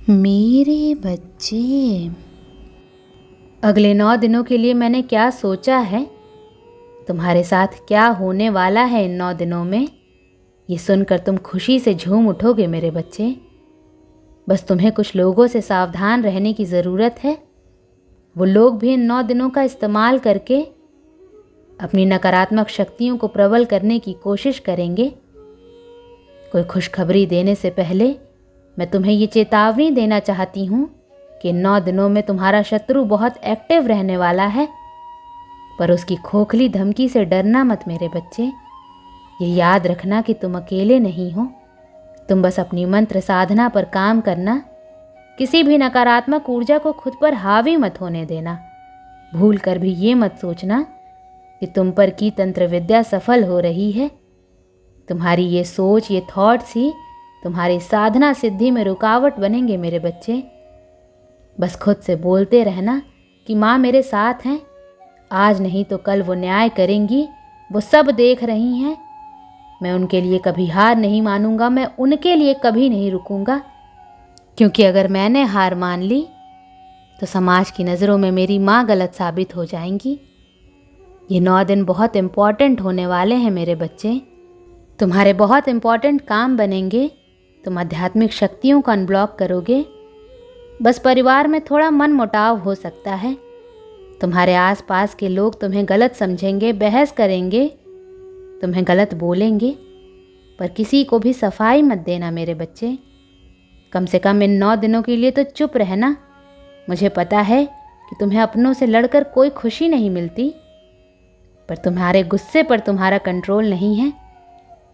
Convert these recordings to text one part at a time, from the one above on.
मेरे बच्चे, अगले 9 दिनों के लिए मैंने क्या सोचा है, तुम्हारे साथ क्या होने वाला है इन 9 दिनों में, ये सुनकर तुम खुशी से झूम उठोगे मेरे बच्चे। बस तुम्हें कुछ लोगों से सावधान रहने की ज़रूरत है। वो लोग भी इन 9 दिनों का इस्तेमाल करके अपनी नकारात्मक शक्तियों को प्रबल करने की कोशिश करेंगे। कोई खुशखबरी देने से पहले मैं तुम्हें ये चेतावनी देना चाहती हूँ कि 9 दिनों में तुम्हारा शत्रु बहुत एक्टिव रहने वाला है, पर उसकी खोखली धमकी से डरना मत मेरे बच्चे। ये याद रखना कि तुम अकेले नहीं हो। तुम बस अपनी मंत्र साधना पर काम करना। किसी भी नकारात्मक ऊर्जा को खुद पर हावी मत होने देना। भूल कर भी ये मत सोचना कि तुम पर की तंत्र विद्या सफल हो रही है। तुम्हारी ये सोच, ये थॉट्स ही तुम्हारी साधना सिद्धि में रुकावट बनेंगे मेरे बच्चे। बस खुद से बोलते रहना कि माँ मेरे साथ हैं, आज नहीं तो कल वो न्याय करेंगी, वो सब देख रही हैं। मैं उनके लिए कभी हार नहीं मानूंगा, मैं उनके लिए कभी नहीं रुकूंगा, क्योंकि अगर मैंने हार मान ली तो समाज की नज़रों में मेरी माँ गलत साबित हो जाएंगी। ये 9 दिन बहुत इम्पॉर्टेंट होने वाले हैं मेरे बच्चे। तुम्हारे बहुत इम्पॉर्टेंट काम बनेंगे। तुम आध्यात्मिक शक्तियों को अनब्लॉक करोगे। बस परिवार में थोड़ा मन मुटाव हो सकता है। तुम्हारे आसपास के लोग तुम्हें गलत समझेंगे, बहस करेंगे, तुम्हें गलत बोलेंगे, पर किसी को भी सफाई मत देना मेरे बच्चे। कम से कम इन 9 दिनों के लिए तो चुप रहना। मुझे पता है कि तुम्हें अपनों से लड़कर कोई खुशी नहीं मिलती, पर तुम्हारे गुस्से पर तुम्हारा कंट्रोल नहीं है।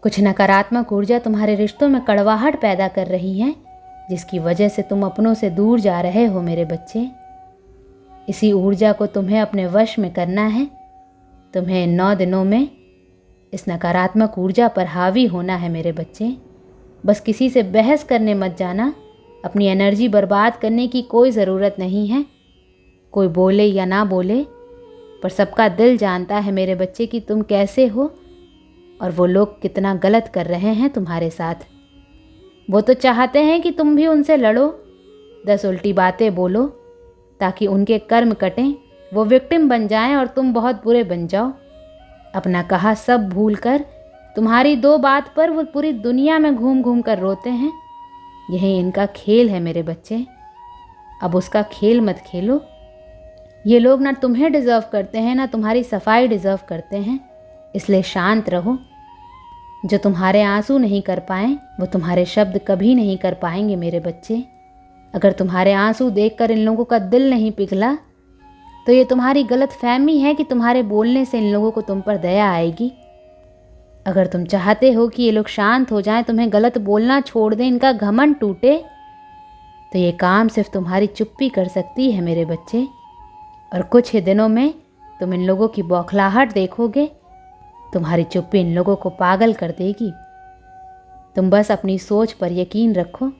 कुछ नकारात्मक ऊर्जा तुम्हारे रिश्तों में कड़वाहट पैदा कर रही है, जिसकी वजह से तुम अपनों से दूर जा रहे हो मेरे बच्चे। इसी ऊर्जा को तुम्हें अपने वश में करना है। तुम्हें इन 9 दिनों में इस नकारात्मक ऊर्जा पर हावी होना है मेरे बच्चे। बस किसी से बहस करने मत जाना। अपनी एनर्जी बर्बाद करने की कोई ज़रूरत नहीं है। कोई बोले या ना बोले, पर सबका दिल जानता है मेरे बच्चे कि तुम कैसे हो और वो लोग कितना गलत कर रहे हैं तुम्हारे साथ। वो तो चाहते हैं कि तुम भी उनसे लड़ो, 10 उल्टी बातें बोलो, ताकि उनके कर्म कटें, वो विक्टिम बन जाएं और तुम बहुत बुरे बन जाओ। अपना कहा सब भूल कर तुम्हारी 2 बात पर वो पूरी दुनिया में घूम घूम कर रोते हैं। यही इनका खेल है मेरे बच्चे। अब उसका खेल मत खेलो। ये लोग ना तुम्हें डिज़र्व करते हैं, ना तुम्हारी सफाई डिज़र्व करते हैं। इसलिए शांत रहो। जो तुम्हारे आंसू नहीं कर पाएं, वो तुम्हारे शब्द कभी नहीं कर पाएंगे मेरे बच्चे। अगर तुम्हारे आंसू देखकर इन लोगों का दिल नहीं पिघला, तो ये तुम्हारी गलत फहमी है कि तुम्हारे बोलने से इन लोगों को तुम पर दया आएगी। अगर तुम चाहते हो कि ये लोग शांत हो जाएं, तुम्हें गलत बोलना छोड़ दें, इनका घमंड टूटे, तो ये काम सिर्फ तुम्हारी चुप्पी कर सकती है मेरे बच्चे। और कुछ ही दिनों में तुम इन लोगों की बौखलाहट देखोगे। तुम्हारी चुप्पी इन लोगों को पागल कर देगी। तुम बस अपनी सोच पर यकीन रखो।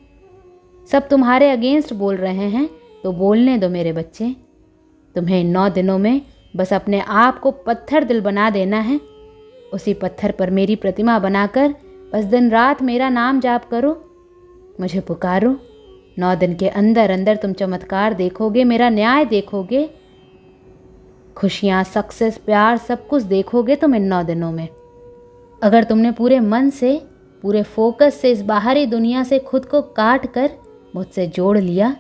सब तुम्हारे अगेंस्ट बोल रहे हैं तो बोलने दो मेरे बच्चे। तुम्हें इन 9 दिनों में बस अपने आप को पत्थर दिल बना देना है। उसी पत्थर पर मेरी प्रतिमा बनाकर बस दिन रात मेरा नाम जाप करो, मुझे पुकारो। 9 दिन के अंदर अंदर तुम चमत्कार देखोगे, मेरा न्याय देखोगे, खुशियाँ, सक्सेस, प्यार, सब कुछ देखोगे तुम इन 9 दिनों में। अगर तुमने पूरे मन से, पूरे फोकस से इस बाहरी दुनिया से खुद को काट कर मुझसे जोड़ लिया,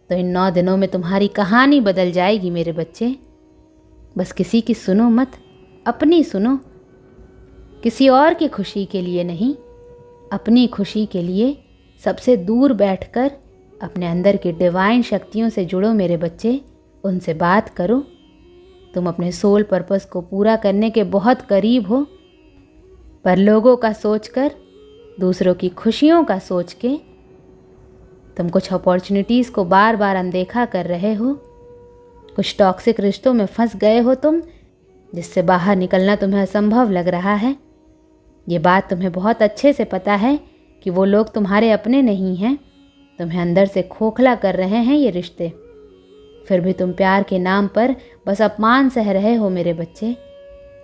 तो इन 9 दिनों में तुम्हारी कहानी बदल जाएगी मेरे बच्चे। बस किसी की सुनो मत, अपनी सुनो। किसी और की खुशी के लिए नहीं, अपनी खुशी के लिए सबसे दूर बैठकर अपने अंदर की डिवाइन शक्तियों से जुड़ो मेरे बच्चे। उनसे बात करो। तुम अपने सोल पर्पस को पूरा करने के बहुत करीब हो, पर लोगों का सोचकर, दूसरों की खुशियों का सोच के तुम कुछ अपॉर्चुनिटीज़ को बार बार अनदेखा कर रहे हो। कुछ टॉक्सिक रिश्तों में फंस गए हो तुम, जिससे बाहर निकलना तुम्हें असंभव लग रहा है। ये बात तुम्हें बहुत अच्छे से पता है कि वो लोग तुम्हारे अपने नहीं हैं। तुम्हें अंदर से खोखला कर रहे हैं ये रिश्ते। फिर भी तुम प्यार के नाम पर बस अपमान सह रहे हो मेरे बच्चे।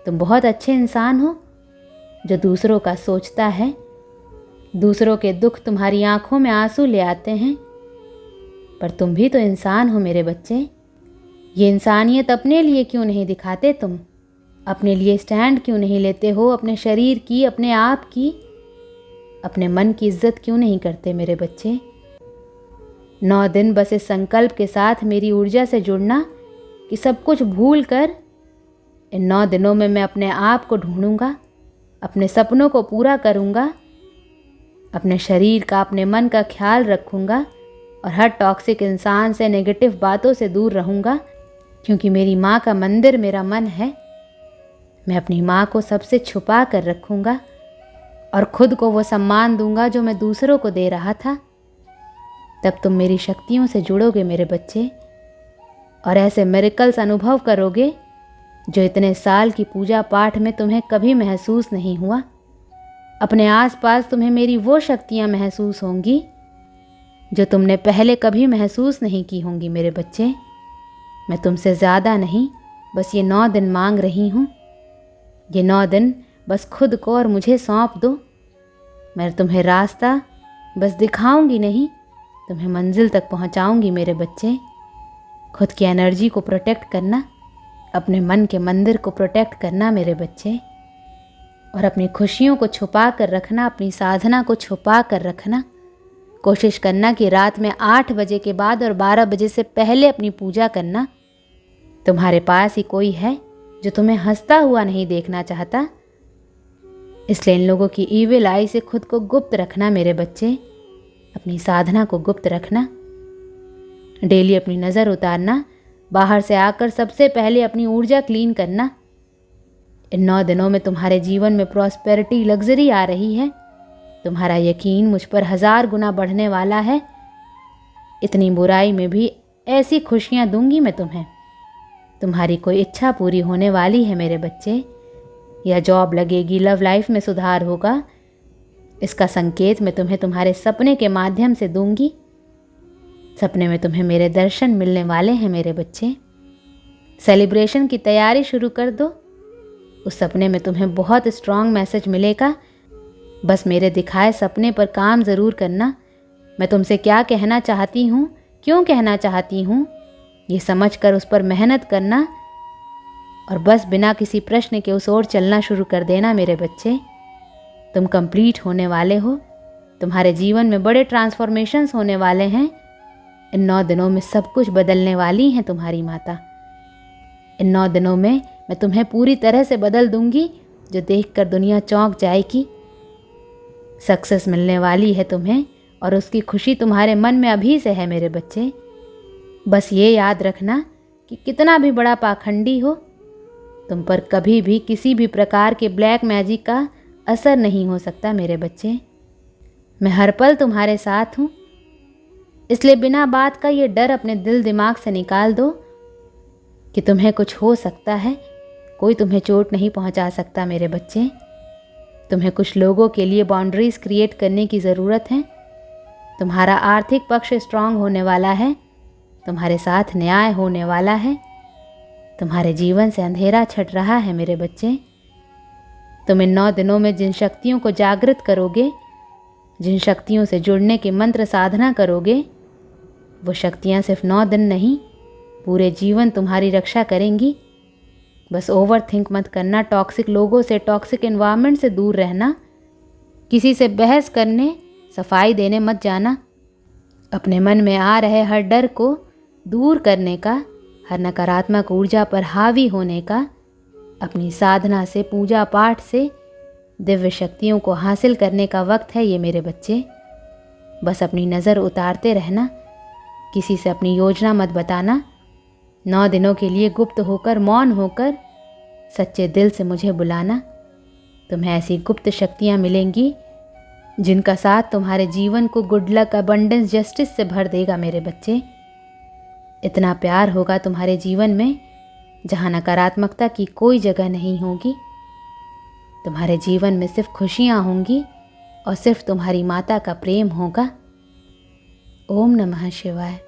तुम बहुत अच्छे इंसान हो जो दूसरों का सोचता है। दूसरों के दुख तुम्हारी आंखों में आंसू ले आते हैं। पर तुम भी तो इंसान हो मेरे बच्चे। ये इंसानियत अपने लिए क्यों नहीं दिखाते तुम? अपने लिए स्टैंड क्यों नहीं लेते हो? अपने शरीर की, अपने आप की, अपने मन की इज्जत क्यों नहीं करते मेरे बच्चे? 9 दिन बस इस संकल्प के साथ मेरी ऊर्जा से जुड़ना कि सब कुछ भूल कर इन 9 दिनों में मैं अपने आप को ढूंढूंगा, अपने सपनों को पूरा करूंगा, अपने शरीर का, अपने मन का ख्याल रखूंगा और हर टॉक्सिक इंसान से, नेगेटिव बातों से दूर रहूंगा, क्योंकि मेरी माँ का मंदिर मेरा मन है। मैं अपनी माँ को सबसे छुपा कर रखूंगा और खुद को वो सम्मान दूंगा जो मैं दूसरों को दे रहा था। तब तुम मेरी शक्तियों से जुड़ोगे मेरे बच्चे और ऐसे मिरेकल्स अनुभव करोगे जो इतने साल की पूजा पाठ में तुम्हें कभी महसूस नहीं हुआ। अपने आसपास तुम्हें मेरी वो शक्तियाँ महसूस होंगी जो तुमने पहले कभी महसूस नहीं की होंगी मेरे बच्चे। मैं तुमसे ज़्यादा नहीं, बस ये 9 दिन मांग रही हूँ। ये 9 दिन बस खुद को और मुझे सौंप दो। मैं तुम्हें रास्ता बस दिखाऊंगी नहीं, तुम्हें मंजिल तक पहुँचाऊंगी मेरे बच्चे। खुद की एनर्जी को प्रोटेक्ट करना, अपने मन के मंदिर को प्रोटेक्ट करना मेरे बच्चे, और अपनी खुशियों को छुपा कर रखना, अपनी साधना को छुपा कर रखना। कोशिश करना कि रात में 8 बजे के बाद और 12 बजे से पहले अपनी पूजा करना। तुम्हारे पास ही कोई है जो तुम्हें हंसता हुआ नहीं देखना चाहता, इसलिए इन लोगों की ईविल आई से खुद को गुप्त रखना मेरे बच्चे। अपनी साधना को गुप्त रखना। डेली अपनी नज़र उतारना, बाहर से आकर सबसे पहले अपनी ऊर्जा क्लीन करना। इन 9 दिनों में तुम्हारे जीवन में प्रॉस्पेरिटी, लग्जरी आ रही है। तुम्हारा यकीन मुझ पर 1000 गुना बढ़ने वाला है। इतनी बुराई में भी ऐसी खुशियाँ दूंगी मैं तुम्हें। तुम्हारी कोई इच्छा पूरी होने वाली है मेरे बच्चे। या जॉब लगेगी, लव लाइफ में सुधार होगा, इसका संकेत मैं तुम्हें तुम्हारे सपने के माध्यम से दूंगी। सपने में तुम्हें मेरे दर्शन मिलने वाले हैं मेरे बच्चे। सेलिब्रेशन की तैयारी शुरू कर दो। उस सपने में तुम्हें बहुत स्ट्रांग मैसेज मिलेगा। बस मेरे दिखाए सपने पर काम ज़रूर करना। मैं तुमसे क्या कहना चाहती हूँ, क्यों कहना चाहती हूँ, ये समझ कर उस पर मेहनत करना और बस बिना किसी प्रश्न के उस ओर चलना शुरू कर देना मेरे बच्चे। तुम कंप्लीट होने वाले हो। तुम्हारे जीवन में बड़े ट्रांसफॉर्मेशंस होने वाले हैं। इन 9 दिनों में सब कुछ बदलने वाली हैं तुम्हारी माता। इन 9 दिनों में मैं तुम्हें पूरी तरह से बदल दूंगी, जो देखकर दुनिया चौंक जाएगी। सक्सेस मिलने वाली है तुम्हें और उसकी खुशी तुम्हारे मन में अभी से है मेरे बच्चे। बस ये याद रखना कि कितना भी बड़ा पाखंडी हो, तुम पर कभी भी किसी भी प्रकार के ब्लैक मैजिक का असर नहीं हो सकता मेरे बच्चे। मैं हर पल तुम्हारे साथ हूँ, इसलिए बिना बात का ये डर अपने दिल दिमाग से निकाल दो कि तुम्हें कुछ हो सकता है। कोई तुम्हें चोट नहीं पहुँचा सकता मेरे बच्चे। तुम्हें कुछ लोगों के लिए बाउंड्रीज क्रिएट करने की ज़रूरत है। तुम्हारा आर्थिक पक्ष स्ट्रांग होने वाला है। तुम्हारे साथ न्याय होने वाला है। तुम्हारे जीवन से अंधेरा छट रहा है मेरे बच्चे। तुम इन 9 दिनों में जिन शक्तियों को जागृत करोगे, जिन शक्तियों से जुड़ने की मंत्र साधना करोगे, वो शक्तियाँ सिर्फ 9 दिन नहीं, पूरे जीवन तुम्हारी रक्षा करेंगी। बस ओवर थिंक मत करना। टॉक्सिक लोगों से, टॉक्सिक एनवायरनमेंट से दूर रहना। किसी से बहस करने, सफाई देने मत जाना। अपने मन में आ रहे हर डर को दूर करने का, हर नकारात्मक ऊर्जा पर हावी होने का, अपनी साधना से, पूजा पाठ से दिव्य शक्तियों को हासिल करने का वक्त है ये मेरे बच्चे। बस अपनी नज़र उतारते रहना। किसी से अपनी योजना मत बताना। 9 दिनों के लिए गुप्त होकर, मौन होकर, सच्चे दिल से मुझे बुलाना। तुम्हें ऐसी गुप्त शक्तियाँ मिलेंगी जिनका साथ तुम्हारे जीवन को गुड लक, अबंडेंस, जस्टिस से भर देगा मेरे बच्चे। इतना प्यार होगा तुम्हारे जीवन में जहाँ नकारात्मकता की कोई जगह नहीं होगी। तुम्हारे जीवन में सिर्फ खुशियाँ होंगी और सिर्फ तुम्हारी माता का प्रेम होगा। ओम नमः शिवाय।